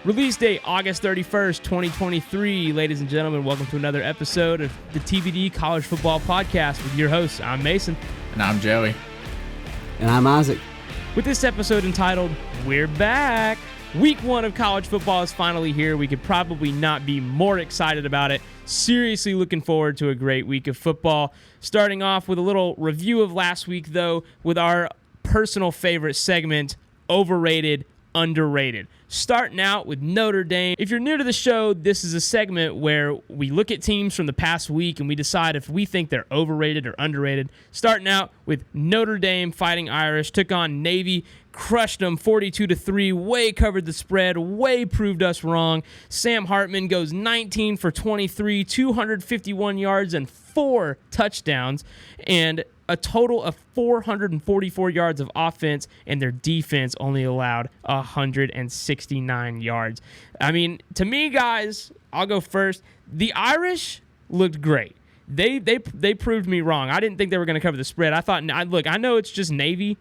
Release date, August 31st, 2023. Ladies and gentlemen, welcome to another episode of the TBD College Football Podcast with your hosts. I'm Mason. And I'm Joey. And I'm Isaac. With this episode entitled, We're Back. Week 1 of college football is finally here. We could probably not be more excited about it. Seriously looking forward to a great week of football. Starting off with a little review of last week, though, with our personal favorite segment, Overrated, Underrated. Starting out with Notre Dame. If you're new to the show, this is a segment where we look at teams from the past week and we decide if we think they're overrated or underrated. Starting out with Notre Dame Fighting Irish, took on Navy, crushed them 42-3, way covered the spread, way proved us wrong. Sam Hartman goes 19 for 23, 251 yards and 4 touchdowns, and a total of 444 yards of offense, and their defense only allowed 169 yards. I mean, to me, guys, I'll go first. The Irish looked great. They proved me wrong. I didn't think they were going to cover the spread. I thought, look, I know it's just Navy,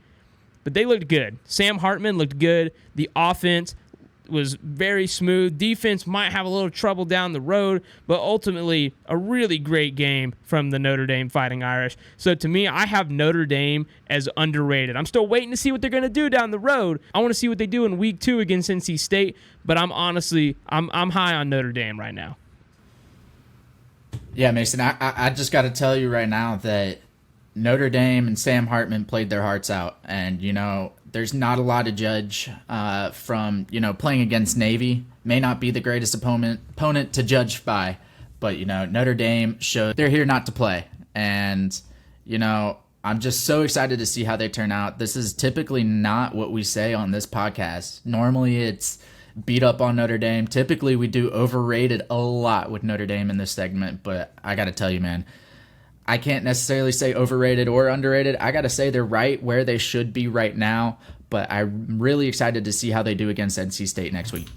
but they looked good. Sam Hartman looked good. The offense was very smooth. Defense might have a little trouble down the road, but ultimately a really great game from the Notre Dame Fighting Irish. So to me, I have Notre Dame as underrated. I'm still waiting to see what they're going to do down the road. I want to see what they do in week 2 against NC State, but I'm high on Notre Dame right now. Yeah, Mason, I just got to tell you right now that Notre Dame and Sam Hartman played their hearts out, and there's not a lot to judge from playing against Navy. May not be the greatest opponent to judge by, but Notre Dame showed they're here not to play, and I'm just so excited to see how they turn out. This is typically not what we say on this podcast. Normally it's beat up on Notre Dame. Typically we do overrated a lot with Notre Dame in this segment, but I got to tell you, man, I can't necessarily say overrated or underrated. I got to say they're right where they should be right now, but I'm really excited to see how they do against NC State next week.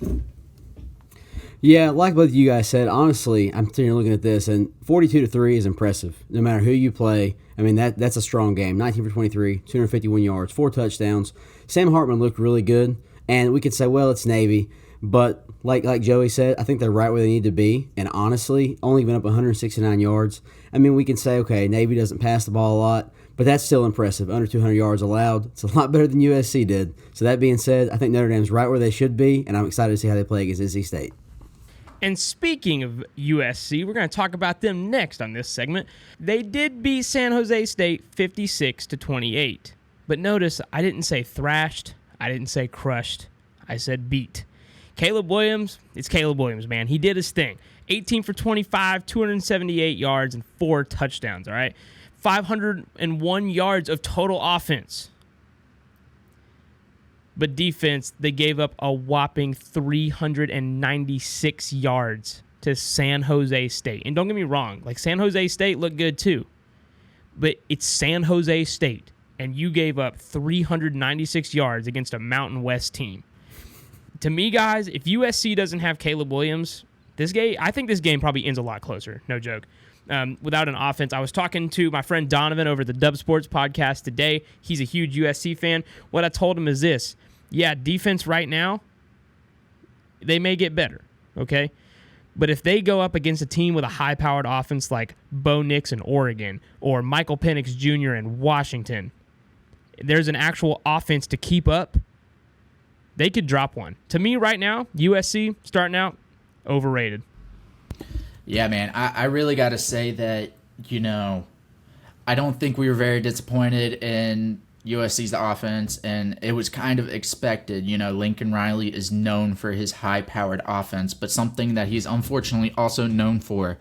Yeah, like both of you guys said, honestly, I'm sitting here looking at this, and 42-3 is impressive. No matter who you play, I mean, that's a strong game. 19 for 23, 251 yards, 4 touchdowns. Sam Hartman looked really good, and we could say, well, it's Navy, but like Joey said, I think they're right where they need to be, and honestly, only giving up 169 yards. I mean, we can say, okay, Navy doesn't pass the ball a lot, but that's still impressive. Under 200 yards allowed. It's a lot better than USC did. So that being said, I think Notre Dame's right where they should be, and I'm excited to see how they play against NC State. And speaking of USC, we're going to talk about them next on this segment. They did beat San Jose State 56-28. But notice, I didn't say thrashed. I didn't say crushed. I said beat. Caleb Williams, it's Caleb Williams, man. He did his thing. 18 for 25, 278 yards, and 4 touchdowns, all right? 501 yards of total offense. But defense, they gave up a whopping 396 yards to San Jose State. And don't get me wrong, San Jose State looked good too. But it's San Jose State, and you gave up 396 yards against a Mountain West team. To me, guys, if USC doesn't have Caleb Williams, I think this game probably ends a lot closer. No joke. Without an offense, I was talking to my friend Donovan over the Dub Sports podcast today. He's a huge USC fan. What I told him is this. Yeah, defense right now, they may get better, okay? But if they go up against a team with a high-powered offense like Bo Nix in Oregon or Michael Penix Jr. in Washington, there's an actual offense to keep up, they could drop one. To me right now, USC, starting out, overrated. Yeah, man, I really got to say that, I don't think we were very disappointed in USC's offense, and it was kind of expected. Lincoln Riley is known for his high-powered offense, but something that he's unfortunately also known for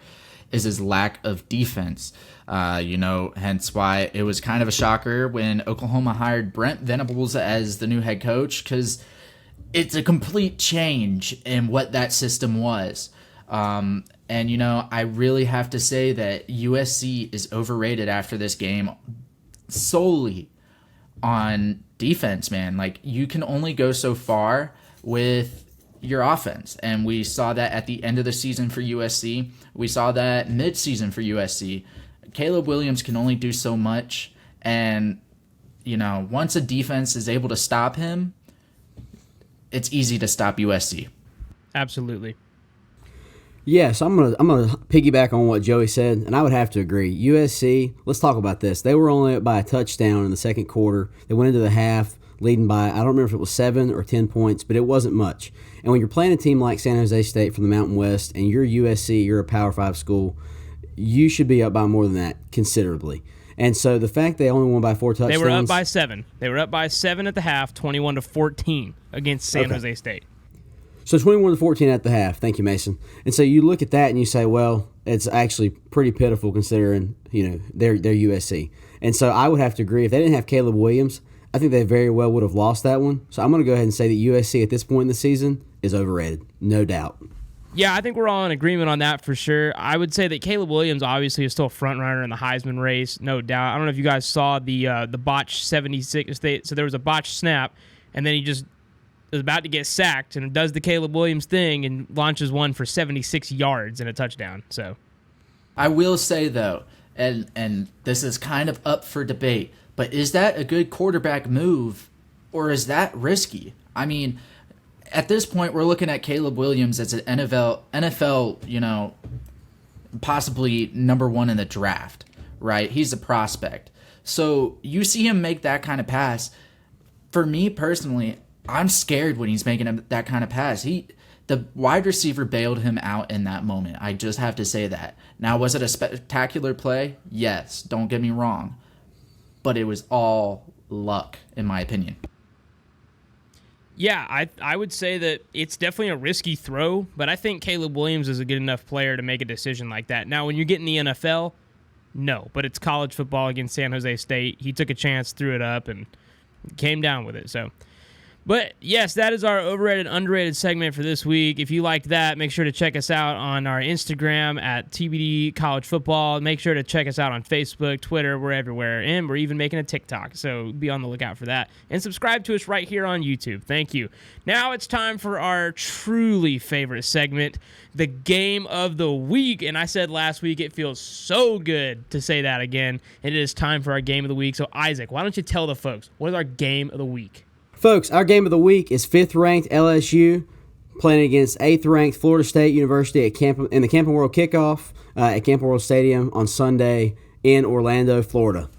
is his lack of defense. Hence why it was kind of a shocker when Oklahoma hired Brent Venables as the new head coach, because it's a complete change in what that system was. And, I really have to say that USC is overrated after this game solely on defense, man. You can only go so far with your offense. And we saw that at the end of the season for USC. We saw that mid-season for USC. Caleb Williams can only do so much. And, once a defense is able to stop him, it's easy to stop USC. Absolutely. Yeah, so I'm gonna piggyback on what Joey said, and I would have to agree. USC, let's talk about this. They were only up by a touchdown in the second quarter. They went into the half leading by, I don't remember if it was 7 or 10 points, but it wasn't much. And when you're playing a team like San Jose State from the Mountain West, and you're USC, you're a Power 5 school, you should be up by more than that considerably. And so the fact they only won by 4 touchdowns. They were up by 7. They were up by 7 at the half, 21-14 against San Jose State. So 21-14 at the half. Thank you, Mason. And so you look at that and you say, well, it's actually pretty pitiful considering, they're USC. And so I would have to agree. If they didn't have Caleb Williams, I think they very well would have lost that one. So I'm going to go ahead and say that USC at this point in the season is overrated, no doubt. Yeah, I think we're all in agreement on that for sure. I would say that Caleb Williams obviously is still a front runner in the Heisman race, no doubt. I don't know if you guys saw the botched 76. So there was a botched snap, and then he just is about to get sacked and does the Caleb Williams thing and launches one for 76 yards and a touchdown. So I will say, though, and this is kind of up for debate, but is that a good quarterback move or is that risky? I mean, at this point, we're looking at Caleb Williams as an NFL, possibly number 1 in the draft, right? He's a prospect. So you see him make that kind of pass. For me personally, I'm scared when he's making that kind of pass. The wide receiver bailed him out in that moment. I just have to say that. Now, was it a spectacular play? Yes, don't get me wrong. But it was all luck, in my opinion. Yeah, I would say that it's definitely a risky throw, but I think Caleb Williams is a good enough player to make a decision like that. Now, when you get in the NFL, no, but it's college football against San Jose State. He took a chance, threw it up, and came down with it. So, but yes, that is our overrated, underrated segment for this week. If you liked that, make sure to check us out on our Instagram at TBD College Football. Make sure to check us out on Facebook, Twitter, we're everywhere, and we're even making a TikTok, so be on the lookout for that. And subscribe to us right here on YouTube. Thank you. Now it's time for our truly favorite segment, the Game of the Week. And I said last week it feels so good to say that again, and it is time for our Game of the Week. So Isaac, why don't you tell the folks, what is our Game of the Week? Folks, our game of the week is 5th-ranked LSU playing against 8th-ranked Florida State University in the Camping World kickoff at Camping World Stadium on Sunday in Orlando, Florida.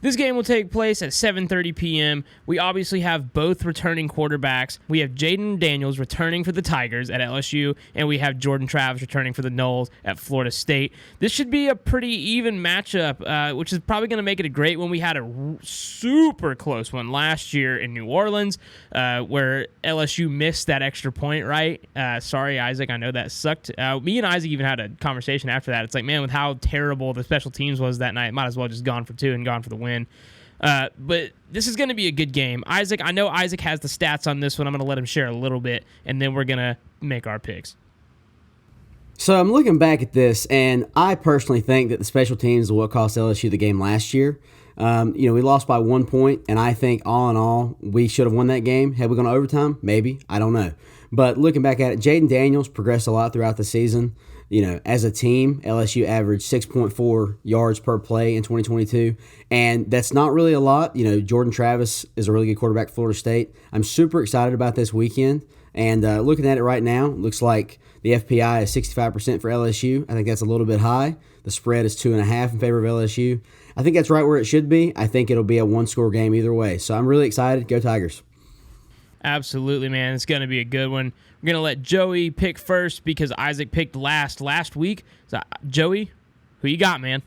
This game will take place at 7:30 p.m. We obviously have both returning quarterbacks. We have Jaden Daniels returning for the Tigers at LSU, and we have Jordan Travis returning for the Noles at Florida State. This should be a pretty even matchup, which is probably going to make it a great one. We had a super close one last year in New Orleans, where LSU missed that extra point, right? Sorry, Isaac, I know that sucked. Me and Isaac even had a conversation after that. It's like, man, with how terrible the special teams was that night, might as well just gone for 2 and gone for the win. But this is going to be a good game. Isaac, I know Isaac has the stats on this one. I'm going to let him share a little bit, and then we're going to make our picks. So I'm looking back at this, and I personally think that the special teams is what cost LSU the game last year. We lost by 1 point, and I think all in all, we should have won that game. Had we gone to overtime? Maybe. I don't know. But looking back at it, Jaden Daniels progressed a lot throughout the season. As a team, LSU averaged 6.4 yards per play in 2022, and that's not really a lot. Jordan Travis is a really good quarterback for Florida State. I'm super excited about this weekend, and looking at it right now, it looks like the FPI is 65% for LSU. I think that's a little bit high. The spread is 2.5 in favor of LSU. I think that's right where it should be. I think it'll be a one-score game either way, so I'm really excited. Go Tigers. Absolutely, man. It's going to be a good one. We're going to let Joey pick first because Isaac picked last week. So, Joey, who you got, man?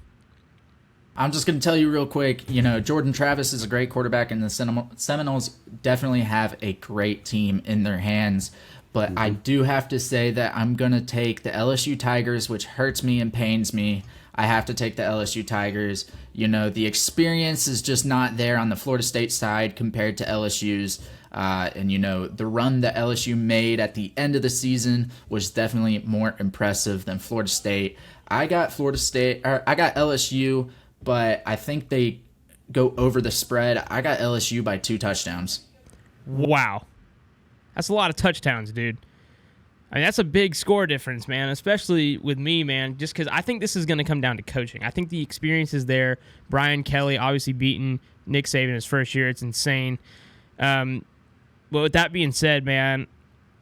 I'm just going to tell you real quick, Jordan Travis is a great quarterback, and the Seminoles definitely have a great team in their hands. But I do have to say that I'm going to take the LSU Tigers, which hurts me and pains me. I have to take the LSU Tigers. The experience is just not there on the Florida State side compared to LSU's. The run that LSU made at the end of the season was definitely more impressive than Florida State. I got LSU, but I think they go over the spread. I got LSU by 2 touchdowns. Wow. That's a lot of touchdowns, dude. I mean, that's a big score difference, man, especially with me, man, just because I think this is going to come down to coaching. I think the experience is there. Brian Kelly obviously beating Nick Saban his first year. It's insane. But with that being said, man,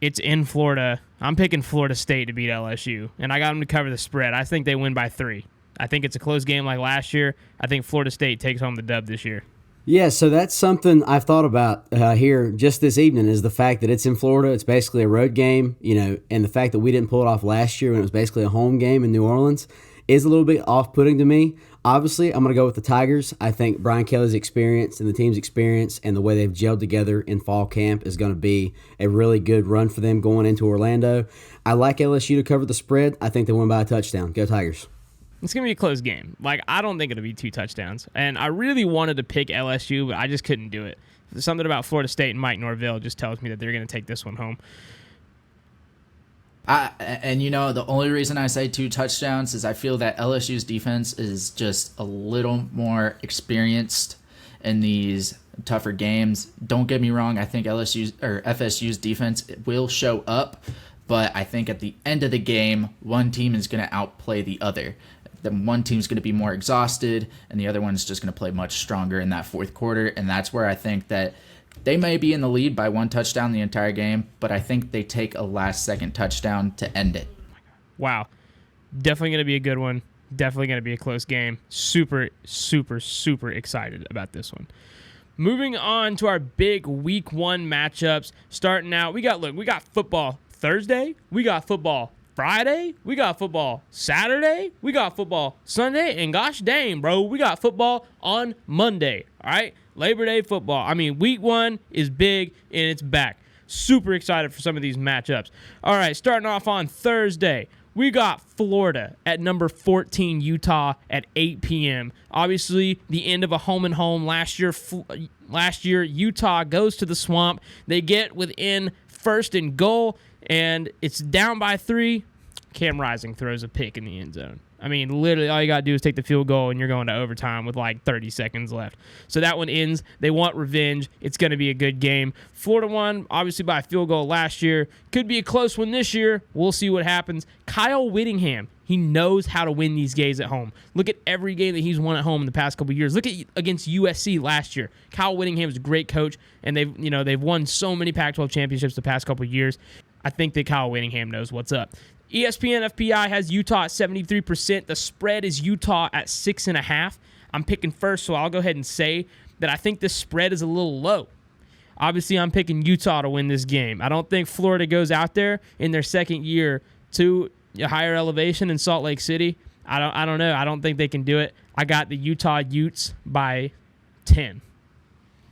It's in Florida. I'm picking Florida State to beat LSU, and I got them to cover the spread. I think they win by 3. I think it's a close game like last year. I think Florida State takes home the dub this year. Yeah, so that's something I've thought about here just this evening is the fact that it's in Florida. It's basically a road game, and the fact that we didn't pull it off last year when it was basically a home game in New Orleans is a little bit off-putting to me. Obviously, I'm going to go with the Tigers. I think Brian Kelly's experience and the team's experience and the way they've gelled together in fall camp is going to be a really good run for them going into Orlando. I like LSU to cover the spread. I think they win by a touchdown. Go Tigers. It's going to be a close game. I don't think it'll be 2 touchdowns. And I really wanted to pick LSU, but I just couldn't do it. Something about Florida State and Mike Norvell just tells me that they're going to take this one home. The only reason I say 2 touchdowns is I feel that LSU's defense is just a little more experienced in these tougher games. Don't get me wrong. I think FSU's defense will show up, but I think at the end of the game, one team is going to outplay the other. Then one team's going to be more exhausted, and the other one's just going to play much stronger in that fourth quarter, and that's where I think that they may be in the lead by 1 touchdown the entire game, but I think they take a last-second touchdown to end it. Wow. Definitely going to be a good one. Definitely going to be a close game. Super, super, super excited about this one. Moving on to our big Week 1 matchups. Starting out, we got football Thursday. We got football Friday. We got football Saturday. We got football Sunday. And gosh dang, bro, we got football on Monday. All right? Labor Day football. I mean, Week 1 is big, and it's back. Super excited for some of these matchups. All right, starting off on Thursday, we got Florida at number 14, Utah at 8 p.m. Obviously, the end of a home-and-home. Last year, Utah goes to the Swamp. They get within 1st and goal, and it's down by 3. Cam Rising throws a pick in the end zone. I mean, literally, all you got to do is take the field goal, and you're going to overtime with 30 seconds left. So that one ends. They want revenge. It's going to be a good game. Florida won, obviously, by a field goal last year. Could be a close one this year. We'll see what happens. Kyle Whittingham, he knows how to win these games at home. Look at every game that he's won at home in the past couple of years. Look at against USC last year. Kyle Whittingham is a great coach, and they've won so many Pac-12 championships the past couple of years. I think that Kyle Whittingham knows what's up. ESPN FPI has Utah at 73%. The spread is Utah at 6.5. I'm picking first, so I'll go ahead and say that I think this spread is a little low. Obviously, I'm picking Utah to win this game. I don't think Florida goes out there in their second year to a higher elevation in Salt Lake City. I don't know. I don't think they can do it. I got the Utah Utes by 10.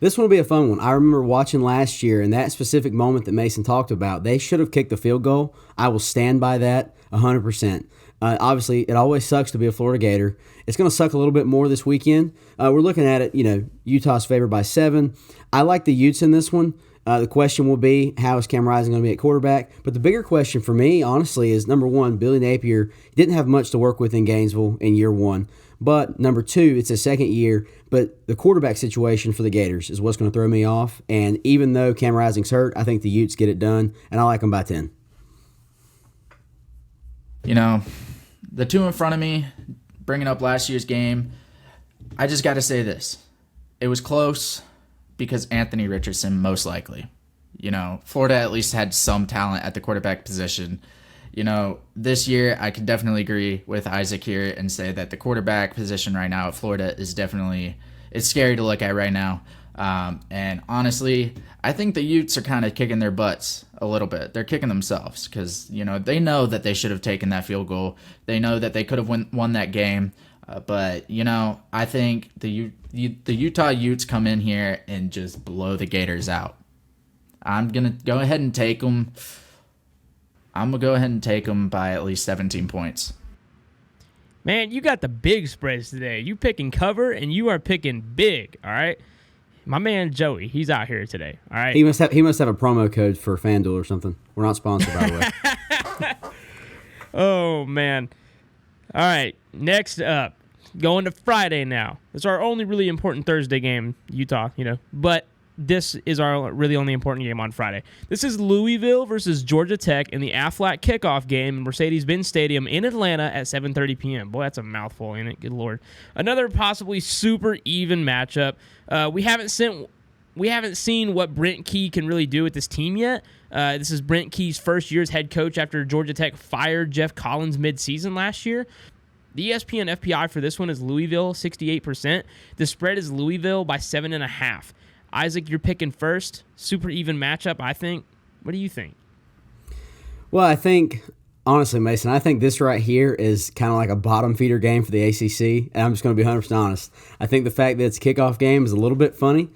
This one will be a fun one. I remember watching last year, and that specific moment that Mason talked about, they should have kicked the field goal. I will stand by that 100%. Obviously, it always sucks to be a Florida Gator. It's going to suck a little bit more this weekend. We're looking at it, Utah's favored by 7. I like the Utes in this one. The question will be, how is Cam Rising going to be at quarterback? But the bigger question for me, honestly, is number 1, Billy Napier didn't have much to work with in Gainesville in year 1. But number 2, it's his second year, but the quarterback situation for the Gators is what's going to throw me off. And even though Cam Rising's hurt, I think the Utes get it done, and I like them by 10. The 2 in front of me, bringing up last year's game, I just got to say this. It was close because Anthony Richardson, most likely. Florida at least had some talent at the quarterback position. This year I can definitely agree with Isaac here and say that the quarterback position right now at Florida is it's scary to look at right now. And honestly, I think the Utes are kind of kicking their butts a little bit. They're kicking themselves because, they know that they should have taken that field goal. They know that they could have won that game. But I think the Utah Utes come in here and just blow the Gators out. I'm going to go ahead and take them. I'm going to go ahead and take them by at least 17 points. Man, you got the big spreads today. You picking cover, and you are picking big, all right? My man Joey, he's out here today, all right? He must have a promo code for FanDuel or something. We're not sponsored, by the way. Oh, man. All right, next up, going to Friday now. It's our only really important Thursday game, Utah, but this is our really only important game on Friday. This is Louisville versus Georgia Tech in the Aflac kickoff game in Mercedes-Benz Stadium in Atlanta at 7:30 p.m. Boy, that's a mouthful, ain't it? Good Lord. Another possibly super even matchup. We haven't seen we haven't seen what Brent Key can really do with this team yet. This is Brent Key's first year as head coach after Georgia Tech fired Jeff Collins midseason last year. The ESPN FPI for this one is Louisville, 68%. The spread is Louisville by 7.5. Isaac, you're picking first. Super even matchup, I think. What do you think? Well, I think, honestly, Mason, I think this right here is kind of like a bottom feeder game for the ACC, and I'm just going to be 100% honest. I think the fact that it's a kickoff game is a little bit funny.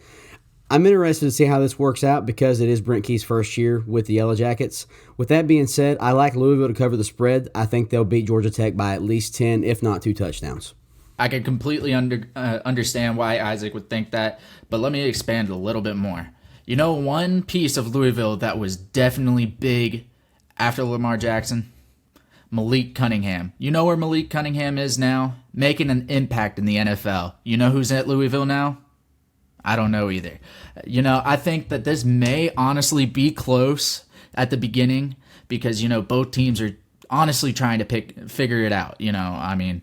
I'm interested to see how this works out because it is Brent Key's first year with the Yellow Jackets. With that being said, I like Louisville to cover the spread. I think they'll beat Georgia Tech by at least 10, if not 2 touchdowns. I can completely understand why Isaac would think that, but let me expand a little bit more. You know, one piece of Louisville that was definitely big after Lamar Jackson? Malik Cunningham. You know where Malik Cunningham is now? Making an impact in the NFL. You know who's at Louisville now? I don't know either. You know, I think that this may honestly be close at the beginning because, you know, both teams are honestly trying to figure it out. You know, I mean,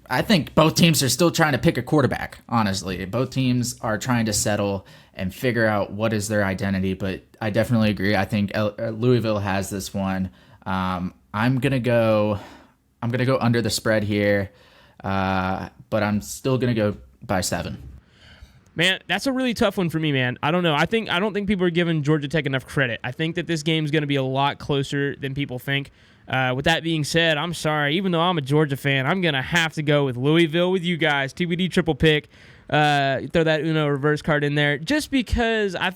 I think both teams are still trying to pick a quarterback, honestly. Both teams are trying to settle and figure out what is their identity, but I definitely agree. I think Louisville has this one. I'm gonna go under the spread here, but I'm still gonna go by 7. Man, that's a really tough one for me, man. I don't know. I don't think people are giving Georgia Tech enough credit. I think that this game's going to be a lot closer than people think. With that being said, I'm sorry. Even though I'm a Georgia fan, I'm going to have to go with Louisville with you guys. TBD triple pick. Throw that Uno reverse card in there. Just because I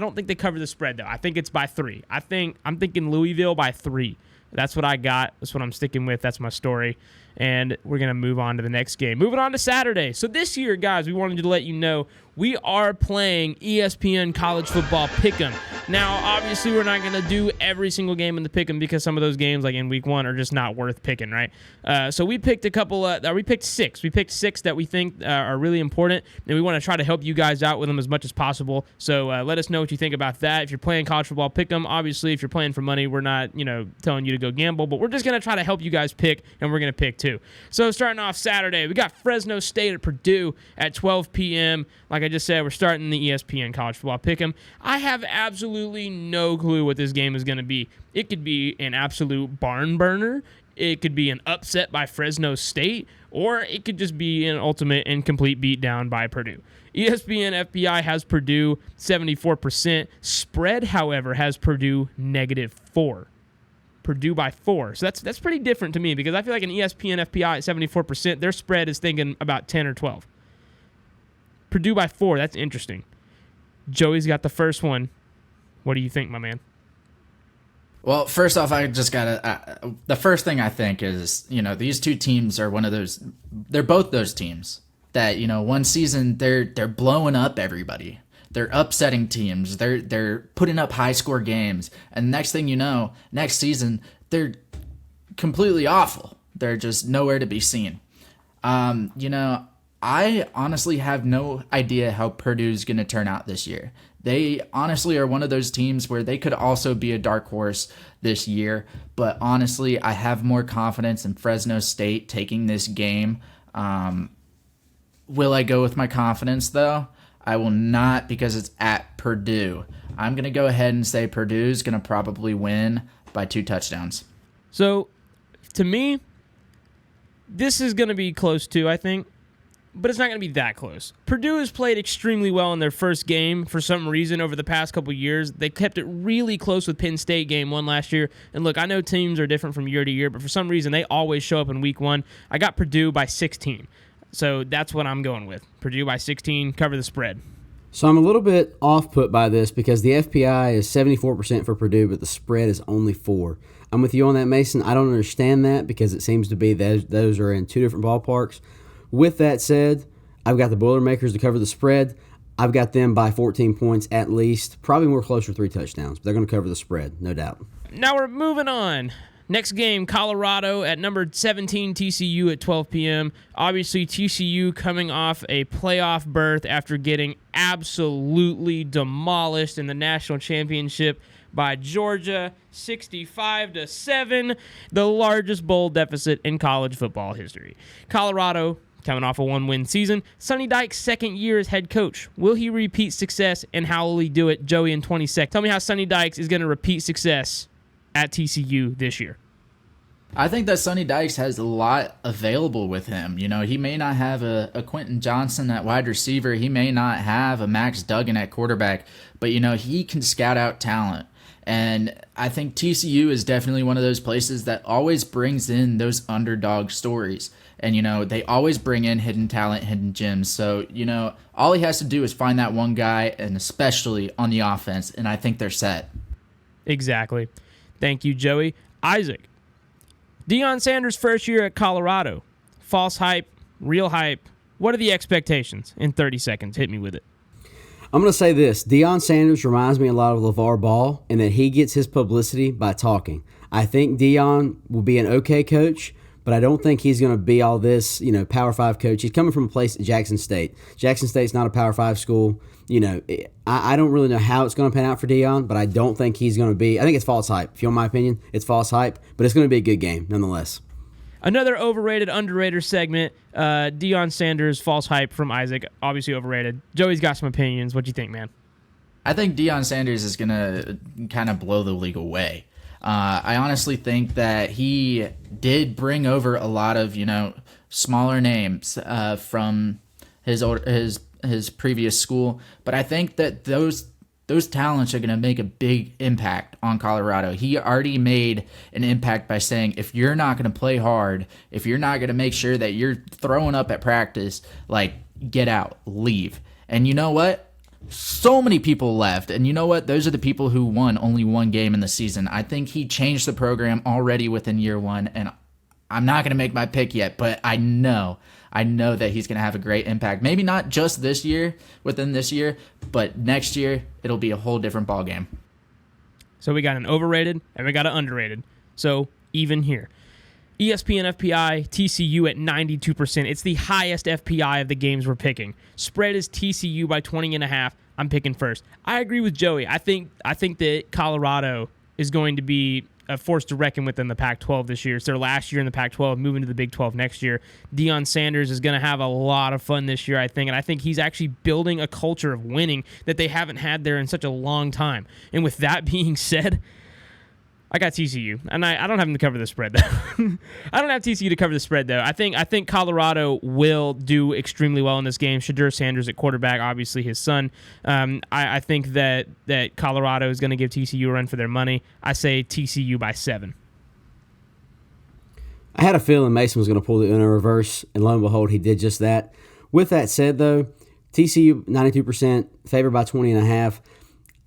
don't think they cover the spread, though. I think it's by 3. I'm thinking Louisville by 3. That's what I got. That's what I'm sticking with. That's my story. And we're going to move on to the next game. Moving on to Saturday. So this year, guys, we wanted to let you know we are playing ESPN College Football Pick'em. Now, obviously, we're not going to do every single game in the Pick'em because some of those games, like in Week 1, are just not worth picking, right? So we picked we picked 6. We picked 6 that we think are really important, and we want to try to help you guys out with them as much as possible. So let us know what you think about that. If you're playing College Football Pick'em, obviously, if you're playing for money, we're not, telling you to go gamble, but we're just going to try to help you guys pick, and we're going to pick 2. So starting off Saturday, we got Fresno State at Purdue at 12 p.m. Like I just said, we're starting the ESPN College Football Pick'em. I have absolutely no clue what this game is going to be. It could be an absolute barn burner. It could be an upset by Fresno State, or it could just be an ultimate and complete beatdown by Purdue. ESPN FPI has Purdue 74%. Spread, however, has Purdue -4. Purdue by 4. So that's pretty different to me because I feel like an ESPN FPI at 74%, their spread is thinking about 10 or 12. Purdue by 4, that's interesting. Joey's got the first one. What do you think, my man? Well, first off, I just gotta. The first thing I think is, these two teams are one of those. They're both those teams that, one season they're blowing up everybody. They're upsetting teams. They're putting up high score games, and next thing you know, next season they're completely awful. They're just nowhere to be seen. I honestly have no idea how Purdue's going to turn out this year. They honestly are one of those teams where they could also be a dark horse this year, but honestly, I have more confidence in Fresno State taking this game. Will I go with my confidence, though? I will not because it's at Purdue. I'm going to go ahead and say Purdue's going to probably win by 2 touchdowns. So, to me, this is going to be close too, I think. But it's not going to be that close. Purdue has played extremely well in their first game for some reason over the past couple years. They kept it really close with Penn State game 1 last year. And look, I know teams are different from year to year, but for some reason they always show up in week 1. I got Purdue by 16. So that's what I'm going with. Purdue by 16, cover the spread. So I'm a little bit off-put by this because the FPI is 74% for Purdue, but the spread is only 4. I'm with you on that, Mason. I don't understand that because it seems to be those are in 2 different ballparks. With that said, I've got the Boilermakers to cover the spread. I've got them by 14 points at least, probably more closer to 3 touchdowns. But they're going to cover the spread, no doubt. Now we're moving on. Next game, Colorado at number 17, TCU at 12 p.m. Obviously, TCU coming off a playoff berth after getting absolutely demolished in the national championship by Georgia, 65-7, the largest bowl deficit in college football history. Colorado coming off a 1-win season. Sonny Dykes' second year as head coach. Will he repeat success, and how will he do it? Joey, in 20 seconds, tell me how Sonny Dykes is going to repeat success at TCU this year. I think that Sonny Dykes has a lot available with him. You know, he may not have a Quentin Johnson at wide receiver. He may not have a Max Duggan at quarterback. But, you know, he can scout out talent. And I think TCU is definitely one of those places that always brings in those underdog stories. And, you know, they always bring in hidden talent, hidden gems. So, you know, all he has to do is find that one guy, and especially on the offense, and I think they're set. Exactly. Thank you, Joey. Isaac. Deion Sanders' first year at Colorado. False hype, real hype. What are the expectations? In 30 seconds, hit me with it. I'm going to say this. Deion Sanders reminds me a lot of LeVar Ball in that he gets his publicity by talking. I think Deion will be an okay coach, but I don't think he's going to be all this, you know, Power 5 coach. He's coming from a place at Jackson State. Jackson State's not a Power 5 school. You know, I don't really know how it's going to pan out for Deion, but I don't think he's going to be. I think it's false hype. If you want my opinion, it's false hype, but it's going to be a good game nonetheless. Another overrated, underrated segment. Deion Sanders, false hype from Isaac. Obviously overrated. Joey's got some opinions. What do you think, man? I think Deion Sanders is going to kind of blow the league away. I honestly think that he did bring over a lot of, you know, smaller names from his previous school, but I think that those talents are going to make a big impact on Colorado. He already made an impact by saying, if you're not going to play hard, if you're not going to make sure that you're throwing up at practice, like, get out, leave. And you know what? So many people left, and you know what? Those are the people who won only one game in the season. I think he changed the program already within year one, and I'm not going to make my pick yet, but I know that he's going to have a great impact. Maybe not just this year, within this year, but next year it'll be a whole different ballgame. So we got an overrated and we got an underrated. So even here. ESPN FPI, TCU at 92%. It's the highest FPI of the games we're picking. Spread is TCU by 20.5. I'm picking first. I agree with Joey. I think that Colorado is going to be a force to reckon with in the Pac-12 this year. It's their last year in the Pac-12, moving to the Big 12 next year. Deion Sanders is going to have a lot of fun this year, I think, and I think he's actually building a culture of winning that they haven't had there in such a long time. And with that being said, I got TCU, and I don't have them to cover the spread, though. I don't have TCU to cover the spread, though. I think Colorado will do extremely well in this game. Shadur Sanders at quarterback, obviously his son. I think that Colorado is going to give TCU a run for their money. I say TCU by 7. I had a feeling Mason was going to pull the Uno reverse, and lo and behold, he did just that. With that said, though, TCU 92%, favored by 20.5.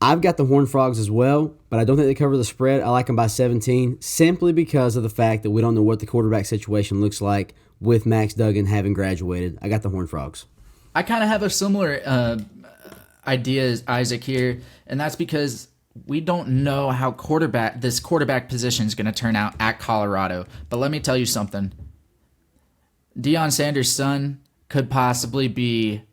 I've got the Horned Frogs as well, but I don't think they cover the spread. I like them by 17 simply because of the fact that we don't know what the quarterback situation looks like with Max Duggan having graduated. I got the Horned Frogs. I kind of have a similar idea as Isaac here, and that's because we don't know how this quarterback position is going to turn out at Colorado. But let me tell you something. Deion Sanders' son could possibly be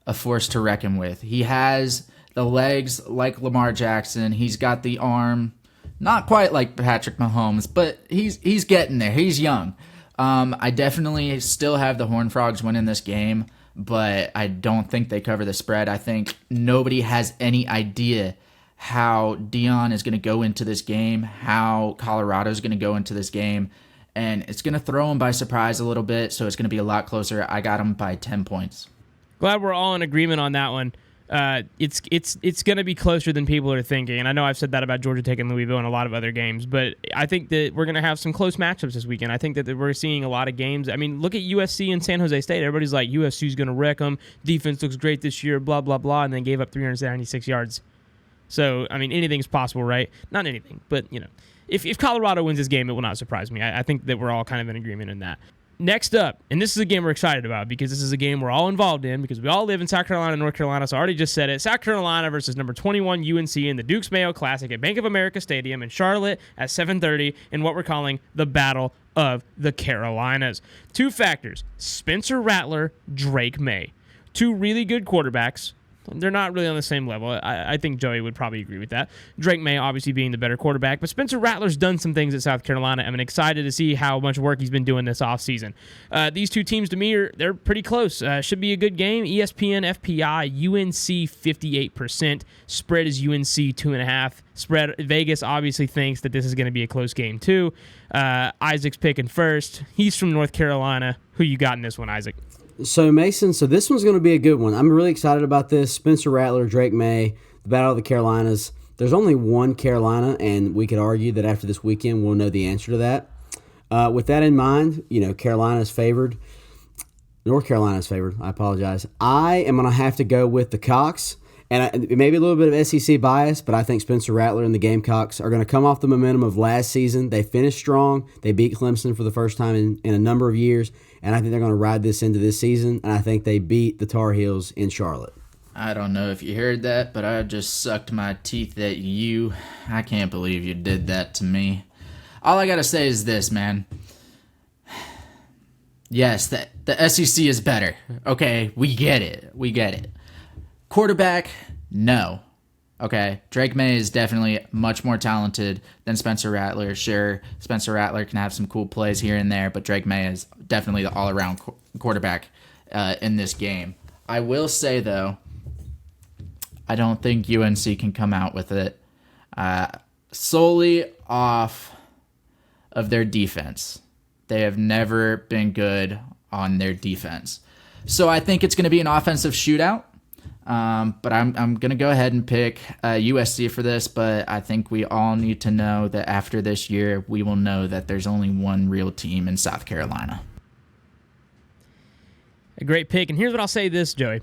a force to reckon with. He has the legs like Lamar Jackson. He's got the arm, not quite like Patrick Mahomes, but he's getting there. He's young. I definitely still have the Horned Frogs winning this game, but I don't think they cover the spread. I think nobody has any idea how Deion is going to go into this game, how Colorado is going to go into this game, and it's going to throw them by surprise a little bit, so it's going to be a lot closer. I got them by 10 points. Glad we're all in agreement on that one. It's going to be closer than people are thinking, and I know I've said that about Georgia Tech and Louisville and a lot of other games, but I think that we're going to have some close matchups this weekend. I think that we're seeing a lot of games. I mean, look at USC and San Jose State. Everybody's like, USC's going to wreck them. Defense looks great this year, blah, blah, blah, and then gave up 376 yards. So, I mean, anything's possible, right? Not anything, but, you know, if Colorado wins this game, it will not surprise me. I think that we're all kind of in agreement in that. Next up, and this is a game we're excited about because this is a game we're all involved in because we all live in South Carolina and North Carolina, so I already just said it. South Carolina versus number 21 UNC in the Dukes Mayo Classic at Bank of America Stadium in Charlotte at 7:30 in what we're calling the Battle of the Carolinas. 2 factors, Spencer Rattler, Drake May. 2 really good quarterbacks, They're not really on the same level. I think Joey would probably agree with that. Drake May obviously being the better quarterback, but Spencer Rattler's done some things at South Carolina. I'm excited to see how much work he's been doing this offseason. These two teams, to me, they're pretty close. Should be a good game. ESPN, FPI, UNC 58%. Spread is UNC 2.5. Spread, Vegas obviously thinks that this is going to be a close game too. Isaac's picking first. He's from North Carolina. Who you got in this one, Isaac? So, Mason, this one's going to be a good one. I'm really excited about this. Spencer Rattler, Drake May, the Battle of the Carolinas. There's only one Carolina, and we could argue that after this weekend we'll know the answer to that. With that in mind, Carolina's favored. North Carolina's favored. I apologize. I am going to have to go with the Cox. And maybe a little bit of SEC bias, but I think Spencer Rattler and the Gamecocks are going to come off the momentum of last season. They finished strong. They beat Clemson for the first time in a number of years, and I think they're going to ride this into this season, and I think they beat the Tar Heels in Charlotte. I don't know if you heard that, but I just sucked my teeth at you. I can't believe you did that to me. All I got to say is this, man. Yes, the SEC is better. Okay, we get it. Quarterback, no. Okay, Drake May is definitely much more talented than Spencer Rattler. Sure, Spencer Rattler can have some cool plays here and there, but Drake May is definitely the all-around quarterback in this game. I will say, though, I don't think UNC can come out with it solely off of their defense. They have never been good on their defense. So I think it's going to be an offensive shootout. But I'm going to go ahead and pick USC for this, but I think we all need to know that after this year, we will know that there's only one real team in South Carolina. A great pick. And here's what I'll say this, Joey.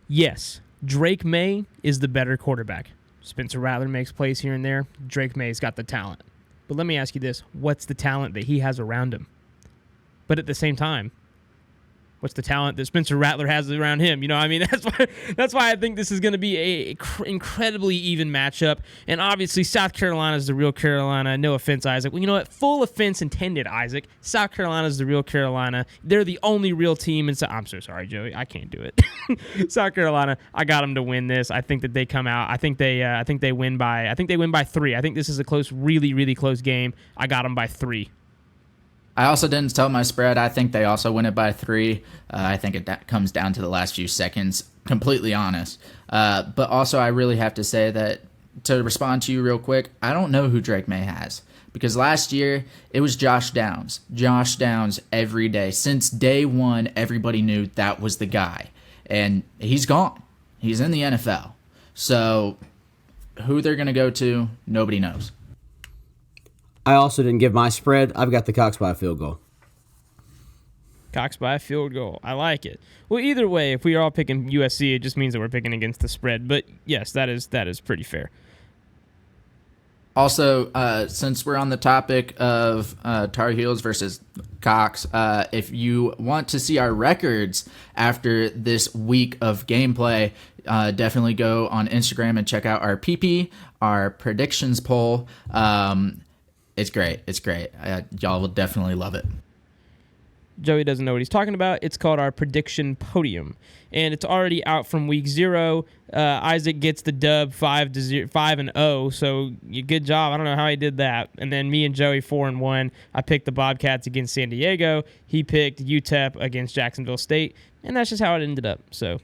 Yes, Drake May is the better quarterback. Spencer Rattler makes plays here and there. Drake May's got the talent. But let me ask you this. What's the talent that he has around him? But at the same time, what's the talent that Spencer Rattler has around him? You know, I mean, that's why I think this is going to be a incredibly even matchup. And obviously, South Carolina is the real Carolina. No offense, Isaac. Well, you know what? Full offense intended, Isaac. South Carolina is the real Carolina. They're the only real team. I'm so sorry, Joey. I can't do it. South Carolina. I got them to win this. I think that they come out. I think they win by 3. I think this is a close, really, really close game. I got them by 3. I also didn't tell my spread. I think they also win it by 3. I think it comes down to the last few seconds, completely honest. But also, I really have to say that, to respond to you real quick, I don't know who Drake May has. Because last year, it was Josh Downs. Josh Downs every day. Since day one, everybody knew that was the guy. And he's gone. He's in the NFL. So, who they're going to go to, nobody knows. I also didn't give my spread. I've got the Cox by a field goal. Cox by a field goal. I like it. Well, either way, if we are all picking USC, it just means that we're picking against the spread. But yes, that is pretty fair. Also, since we're on the topic of Tar Heels versus Cox, if you want to see our records after this week of gameplay, definitely go on Instagram and check out our PP, our predictions poll. It's great. Y'all will definitely love it. Joey doesn't know what he's talking about. It's called our prediction podium, and it's already out from week 0. Isaac gets the dub 5-0. So good job. I don't know how he did that. And then me and Joey 4-1. I picked the Bobcats against San Diego. He picked UTEP against Jacksonville State, and that's just how it ended up. So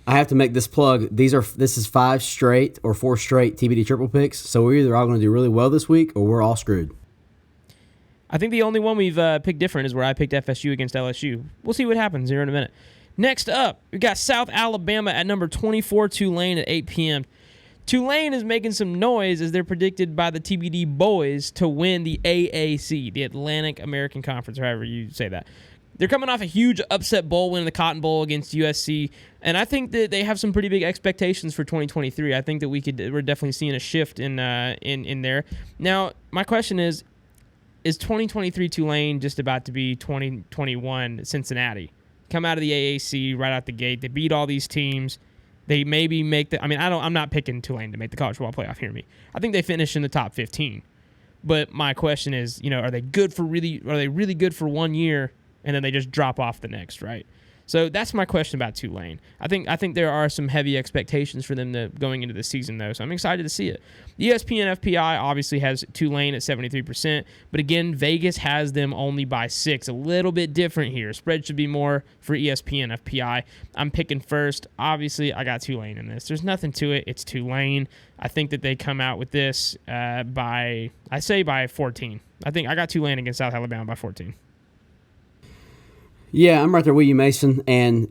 I have to make this plug. This is 5 straight or 4 straight TBD triple picks. So we're either all going to do really well this week, or we're all screwed. I think the only one we've picked different is where I picked FSU against LSU. We'll see what happens here in a minute. Next up, we got South Alabama at number 24, Tulane at 8 p.m. Tulane is making some noise as they're predicted by the TBD boys to win the AAC, the Atlantic American Conference, or however you say that. They're coming off a huge upset bowl win in the Cotton Bowl against USC, and I think that they have some pretty big expectations for 2023. I think that we're definitely seeing a shift in there. Now, my question is 2023 Tulane just about to be 2021 Cincinnati? Come out of the AAC right out the gate. They beat all these teams. They maybe make I'm not picking Tulane to make the college football playoff. Hear me. I think they finish in the top 15. But my question is, are they really good for 1 year and then they just drop off the next, right? So that's my question about Tulane. I think there are some heavy expectations for them going into the season, though, so I'm excited to see it. ESPN FPI obviously has Tulane at 73%, but again, Vegas has them only by 6. A little bit different here. Spread should be more for ESPN FPI. I'm picking first. Obviously, I got Tulane in this. There's nothing to it. It's Tulane. I think that they come out with this by 14. I think I got Tulane against South Alabama by 14. Yeah, I'm right there with you, Mason. And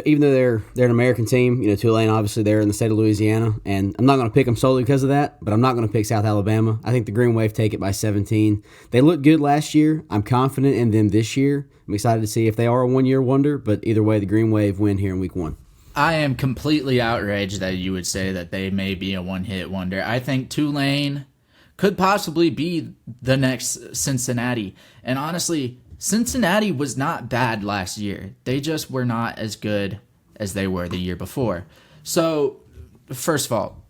even though they're an American team, Tulane, obviously, they're in the state of Louisiana. And I'm not going to pick them solely because of that, but I'm not going to pick South Alabama. I think the Green Wave take it by 17. They looked good last year. I'm confident in them this year. I'm excited to see if they are a one-year wonder, but either way, the Green Wave win here in week 1. I am completely outraged that you would say that they may be a one-hit wonder. I think Tulane could possibly be the next Cincinnati. And honestly, Cincinnati was not bad last year. They just were not as good as they were the year before. So, first of all,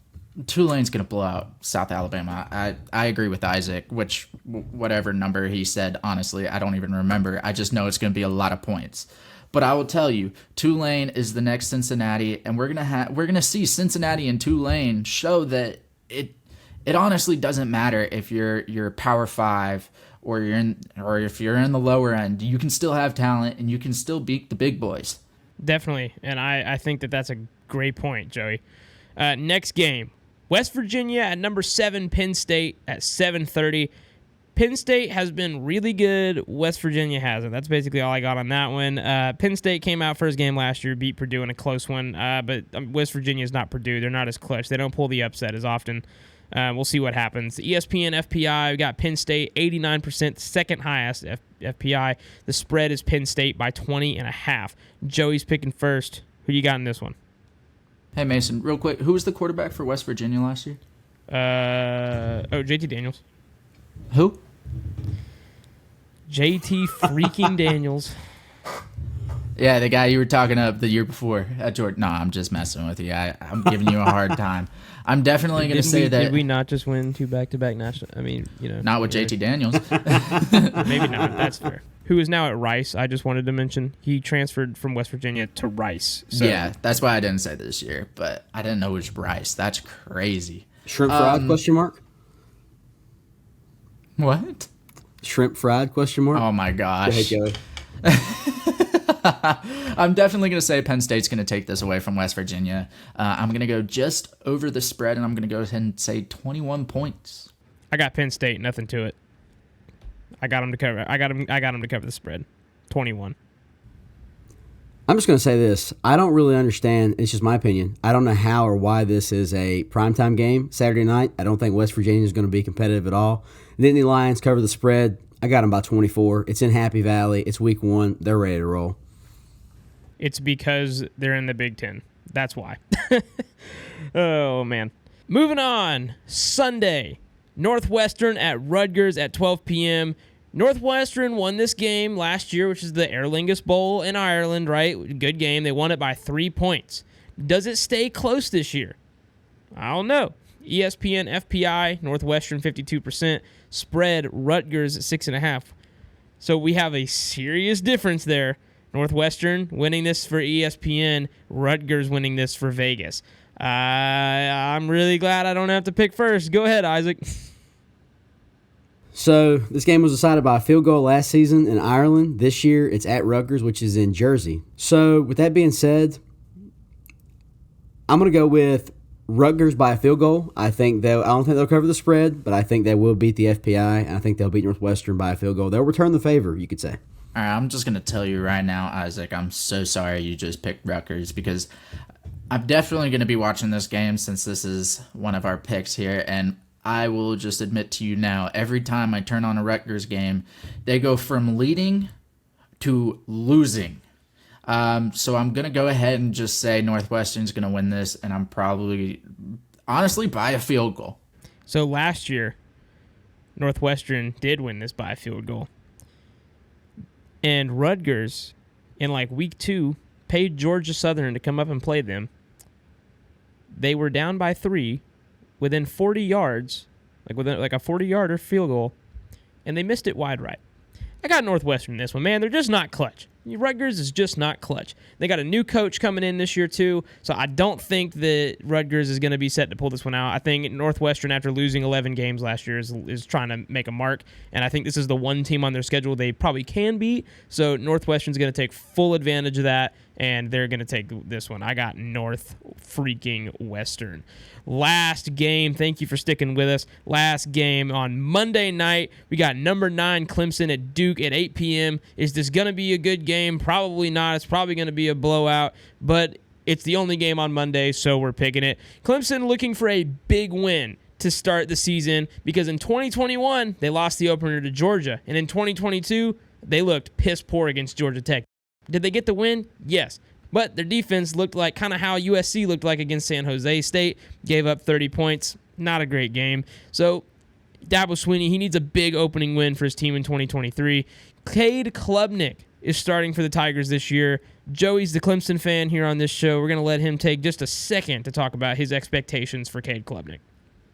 Tulane's going to blow out South Alabama. I agree with Isaac, which whatever number he said, honestly, I don't even remember. I just know it's going to be a lot of points. But I will tell you, Tulane is the next Cincinnati, and we're gonna see Cincinnati and Tulane show that it honestly doesn't matter if you're Power 5 or if you're in the lower end. You can still have talent and you can still beat the big boys. Definitely, and I think that's a great point, Joey. Next game, West Virginia at number 7, Penn State at 7:30. Penn State has been really good. West Virginia hasn't. That's basically all I got on that one. Penn State came out first game last year, beat Purdue in a close one, but West Virginia is not Purdue. They're not as clutch. They don't pull the upset as often. We'll see what happens. The ESPN FPI, we got Penn State 89%, second highest FPI. The spread is Penn State by 20.5. Joey's picking first. Who you got in this one? Hey, Mason, real quick, who was the quarterback for West Virginia last year? JT Daniels. Who? JT freaking Daniels. Yeah, the guy you were talking up the year before at Georgia. No, I'm just messing with you. I'm giving you a hard time. I'm definitely going to say that. Did we not just win 2 back-to-back national? I mean, Not with JT Daniels. Maybe not. That's fair. Who is now at Rice? I just wanted to mention he transferred from West Virginia to Rice. So. Yeah, that's why I didn't say this year, but I didn't know it was Rice. That's crazy. Shrimp fried, question mark? What? Shrimp fried, question mark? Oh, my gosh. Go ahead, I'm definitely going to say Penn State's going to take this away from West Virginia. I'm going to go just over the spread, and I'm going to go ahead and say 21 points. I got Penn State, nothing to it. I got them to cover. I got them to cover the spread, 21. I'm just going to say this. I don't really understand. It's just my opinion. I don't know how or why this is a primetime game Saturday night. I don't think West Virginia is going to be competitive at all. Nittany Lions cover the spread. I got them by 24. It's in Happy Valley. It's week 1. They're ready to roll. It's because they're in the Big Ten. That's why. Oh, man. Moving on. Sunday. Northwestern at Rutgers at 12 p.m. Northwestern won this game last year, which is the Aer Lingus Bowl in Ireland, right? Good game. They won it by 3 points. Does it stay close this year? I don't know. ESPN FPI, Northwestern 52%. Spread, Rutgers at 6.5. So we have a serious difference there. Northwestern winning this for ESPN, Rutgers winning this for Vegas. I'm really glad I don't have to pick first. Go ahead, Isaac. So this game was decided by a field goal last season in Ireland. This year it's at Rutgers, which is in Jersey. So with that being said, I'm going to go with Rutgers by a field goal. I don't think they'll cover the spread, but I think they will beat the FPI, and I think they'll beat Northwestern by a field goal. They'll return the favor, you could say. All right, I'm just going to tell you right now, Isaac, I'm so sorry you just picked Rutgers because I'm definitely going to be watching this game since this is one of our picks here, and I will just admit to you now, every time I turn on a Rutgers game, they go from leading to losing. So I'm going to go ahead and just say Northwestern's going to win this, and I'm probably, honestly, by a field goal. So last year, Northwestern did win this by a field goal. And Rutgers, in like week 2, paid Georgia Southern to come up and play them. They were down by 3 within 40 yards, within a 40-yarder field goal, and they missed it wide right. I got Northwestern in this one, man. They're just not clutch. Rutgers is just not clutch. They got a new coach coming in this year too, so I don't think that Rutgers is going to be set to pull this one out. I think Northwestern, after losing 11 games last year, is trying to make a mark, and I think this is the one team on their schedule they probably can beat, so Northwestern's going to take full advantage of that, and they're going to take this one. I got North freaking Western. Last game, thank you for sticking with us. Last game on Monday night, we got number 9 Clemson at Duke at 8 p.m. Is this going to be a good game? Probably not. It's probably going to be a blowout, but it's the only game on Monday, so we're picking it. Clemson looking for a big win to start the season because in 2021, they lost the opener to Georgia, and in 2022, they looked piss poor against Georgia Tech. Did they get the win? Yes. But their defense looked like kind of how USC looked like against San Jose State. Gave up 30 points. Not a great game. So Dabo Swinney, he needs a big opening win for his team in 2023. Cade Klubnik is starting for the Tigers this year. Joey's the Clemson fan here on this show. We're going to let him take just a second to talk about his expectations for Cade Klubnik.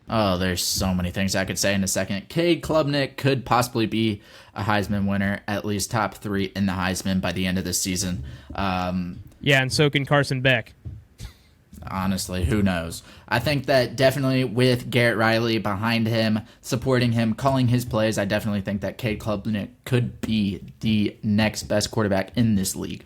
Oh, there's so many things I could say in a second. Cade Klubnik could possibly be a Heisman winner, at least top 3 in the Heisman by the end of this season. Yeah, and so can Carson Beck. Honestly, who knows? I think that definitely with Garrett Riley behind him, supporting him, calling his plays, I definitely think that Cade Klubnik could be the next best quarterback in this league.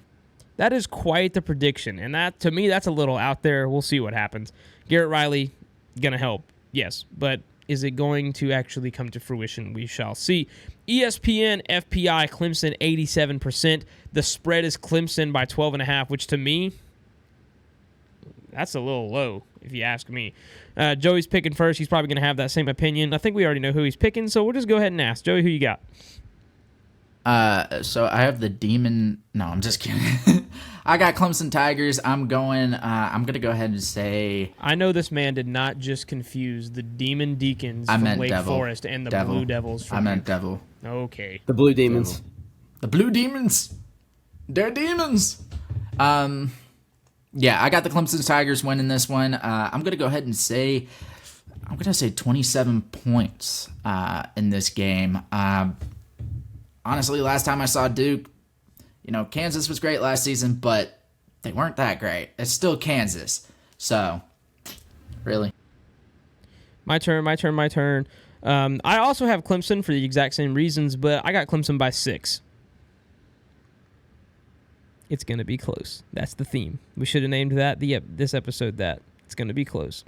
That is quite the prediction, and that to me, that's a little out there. We'll see what happens. Garrett Riley, going to help. Yes, but is it going to actually come to fruition? We shall see. ESPN, FPI, Clemson 87%. The spread is Clemson by 12.5, which to me, that's a little low, if you ask me. Joey's picking first. He's probably going to have that same opinion. I think we already know who he's picking, so we'll just go ahead and ask. Joey, who you got? So I have the Demon. No, I'm just kidding. I got Clemson Tigers. I'm going to go ahead and say. I know this man did not just confuse the Demon Deacons from Wake Forest and the Blue Devils from. I meant Devil. Okay. The Blue Demons. Devil. The Blue Demons. They're demons. Yeah, I got the Clemson Tigers winning this one. I'm going to go ahead and say. I'm going to say 27 points in this game. Honestly, last time I saw Duke, Kansas was great last season, but they weren't that great. It's still Kansas. So, really. My turn. I also have Clemson for the exact same reasons, but I got Clemson by 6. It's going to be close. That's the theme. We should have named this episode that. It's going to be close.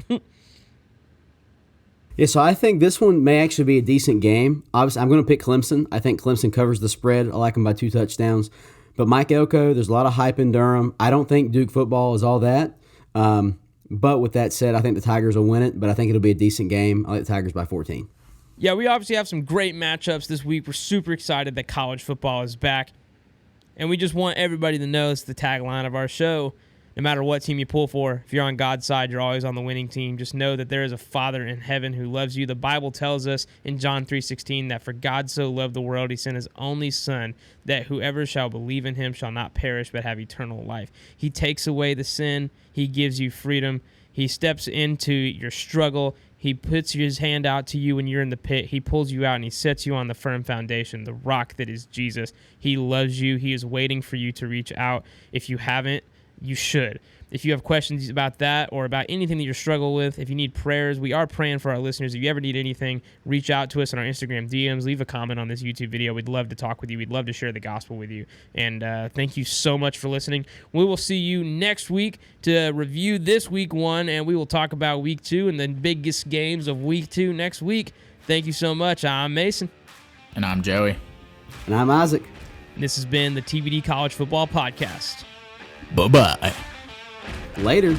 Yeah, so I think this one may actually be a decent game. Obviously, I'm going to pick Clemson. I think Clemson covers the spread. I like them by 2 touchdowns. But Mike Elko, there's a lot of hype in Durham. I don't think Duke football is all that. But with that said, I think the Tigers will win it, but I think it'll be a decent game. I like the Tigers by 14. Yeah, we obviously have some great matchups this week. We're super excited that college football is back. And we just want everybody to know it's the tagline of our show. No matter what team you pull for, if you're on God's side, you're always on the winning team. Just know that there is a Father in heaven who loves you. The Bible tells us in John 3:16 that for God so loved the world, he sent his only Son, that whoever shall believe in him shall not perish but have eternal life. He takes away the sin. He gives you freedom. He steps into your struggle. He puts his hand out to you when you're in the pit. He pulls you out and he sets you on the firm foundation, the rock that is Jesus. He loves you. He is waiting for you to reach out. If you haven't, you should. If you have questions about that or about anything that you're struggling with, if you need prayers, we are praying for our listeners. If you ever need anything, reach out to us on our Instagram DMs. Leave a comment on this YouTube video. We'd love to talk with you. We'd love to share the gospel with you. And thank you so much for listening. We will see you next week to review this week 1, and we will talk about week 2 and the biggest games of week 2 next week. Thank you so much. I'm Mason. And I'm Joey. And I'm Isaac. And this has been the TBD College Football Podcast. Bye-bye. Later.